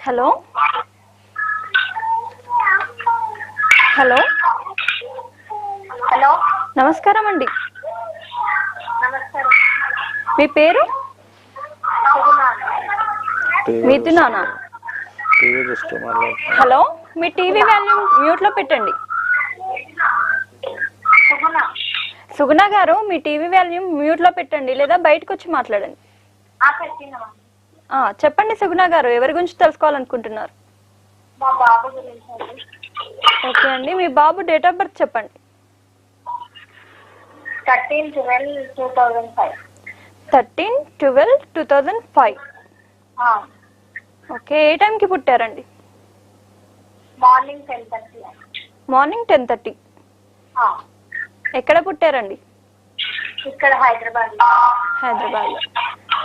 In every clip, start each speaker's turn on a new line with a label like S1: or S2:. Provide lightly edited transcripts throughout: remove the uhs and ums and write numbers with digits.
S1: Hello hello
S2: hello
S1: నమస్కారం అండి.
S2: నమస్కారం.
S1: మీ పేరు? మిథునానా? హలో, మీ టీవీ వాల్యూమ్ మ్యూట్ లో పెట్టండి. సుగుణ గారు, మీ టీవీ వాల్యూమ్ మ్యూట్ లో పెట్టండి లేదా బయటకు వచ్చి మాట్లాడండి. చెప్పండి సుగుణ గారు, ఎవరి గురించి తెలుసుకోవాలనుకుంటున్నారు?
S2: మా బాబు గురించి.
S1: ఓకే అండి, మీ బాబు డేట్ ఆఫ్ బర్త్ చెప్పండి.
S2: 13/12/2005.
S1: 13/12/2005. ఓకే, ఏ టైంకి పుట్టారండి?
S2: మార్నింగ్ 10:30.
S1: మార్నింగ్ 10:30. ఎక్కడ పుట్టారండి?
S2: ఇక్కడ హైదరాబాద్.
S1: హైదరాబాద్లో.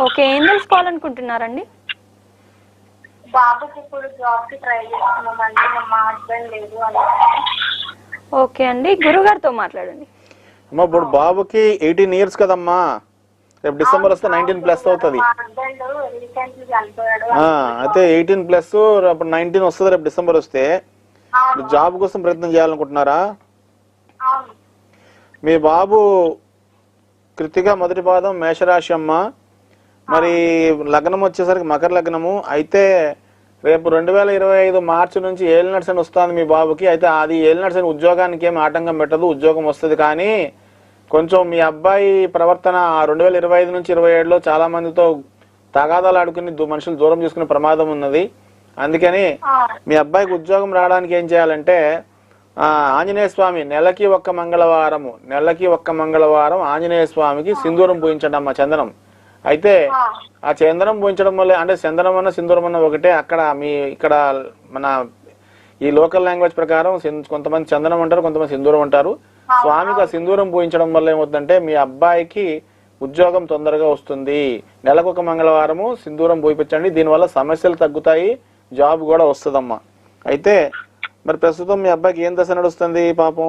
S1: ఓకే, ఏం తెలుసుకోవాలనుకుంటున్నారండి?
S2: బాబుకి ఇప్పుడు జాబ్ కి ట్రై చేస్తున్నామండి, మా హస్బెండ్ లేదు అని.
S1: ఓకే అండి, గురుగారితో మాట్లాడండి.
S3: అమ్మా, ఇప్పుడు బాబుకి 18 years కదమ్మా, రేపు డిసెంబర్ వస్తే 19+ అవుతుంది.
S2: మా హస్బెండ్ రీసెంట్లీ చనిపోయాడు.
S3: అయితే 18+ అప్పుడు 19 వస్తుంది రేపు డిసెంబర్ వస్తే. జాబ్ కోసం ప్రయత్నం చేయాలనుకుంటున్నారా?
S2: అవును.
S3: మీ బాబు కృతిక మొదటి పాదం మేషరాశి అమ్మ. మరి లగ్నం వచ్చేసరికి మకర లగ్నము. అయితే రేపు 2025 మార్చి నుంచి ఏలినట్స్ అని వస్తుంది మీ బాబుకి. అయితే అది ఏలినట్స్ అని ఉద్యోగానికి ఏమి ఆటంకం పెట్టదు, ఉద్యోగం వస్తుంది. కానీ కొంచెం మీ అబ్బాయి ప్రవర్తన 2025 నుంచి 27లో చాలా మందితో తగాదాలు ఆడుకుని మనుషులు దూరం చేసుకునే ప్రమాదం ఉన్నది. అందుకని మీ అబ్బాయికి ఉద్యోగం రావడానికి ఏం చేయాలంటే, ఆంజనేయ స్వామి నెలకి ఒక్క మంగళవారం ఆంజనేయ స్వామికి సింధూరం పూయించండి అమ్మ, చందనం. అయితే ఆ చందనం పూయించడం వల్ల, అంటే చందనం అన్న సింధూరం అన్న ఒకటే. అక్కడ ఇక్కడ మన ఈ లోకల్ లాంగ్వేజ్ ప్రకారం కొంతమంది చందనం అంటారు, కొంతమంది సింధూరం అంటారు. స్వామికి ఆ సింధూరం పూయించడం వల్ల ఏమవుతుందంటే మీ అబ్బాయికి ఉద్యోగం తొందరగా వస్తుంది. నెలకొక మంగళవారము సింధూరం పూయించండి, దీనివల్ల సమస్యలు తగ్గుతాయి, జాబ్ కూడా వస్తుందమ్మా. అయితే మరి ప్రస్తుతం మీ అబ్బాయికి ఏం దశ నడుస్తుంది? పాపం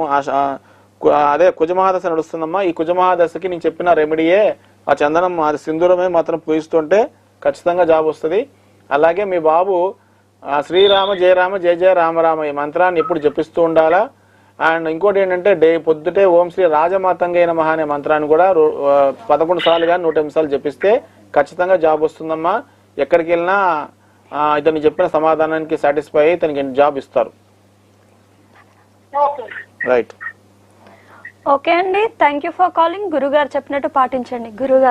S3: అదే కుజమహాదశ నడుస్తుందమ్మా. ఈ కుజమహాదశకి నేను చెప్పిన రెమెడీయే ఆ చందనం, అది సింధూరమే మాత్రం పూయిస్తుంటే ఖచ్చితంగా జాబ్ వస్తుంది. అలాగే మీ బాబు శ్రీరామ జయ రామ జయ జయ రామ రామ ఈ మంత్రాన్ని ఎప్పుడు జపిస్తూ ఉండాలా. అండ్ ఇంకోటి ఏంటంటే పొద్దుటే ఓం శ్రీ రాజమాతంగై నమః అనే మంత్రాన్ని కూడా 11 సార్లు కానీ 108 సార్లు జపిస్తే ఖచ్చితంగా జాబ్ వస్తుందమ్మా. ఎక్కడికి వెళ్ళినా ఇతను చెప్పిన సమాధానానికి సాటిస్ఫై అయ్యి తనకి జాబ్ ఇస్తారు. రైట్.
S1: ఓకే అండి, థ్యాంక్ యూ ఫర్ కాలింగ్. గురుగారు చెప్పినట్టు పాటించండి. గురుగారు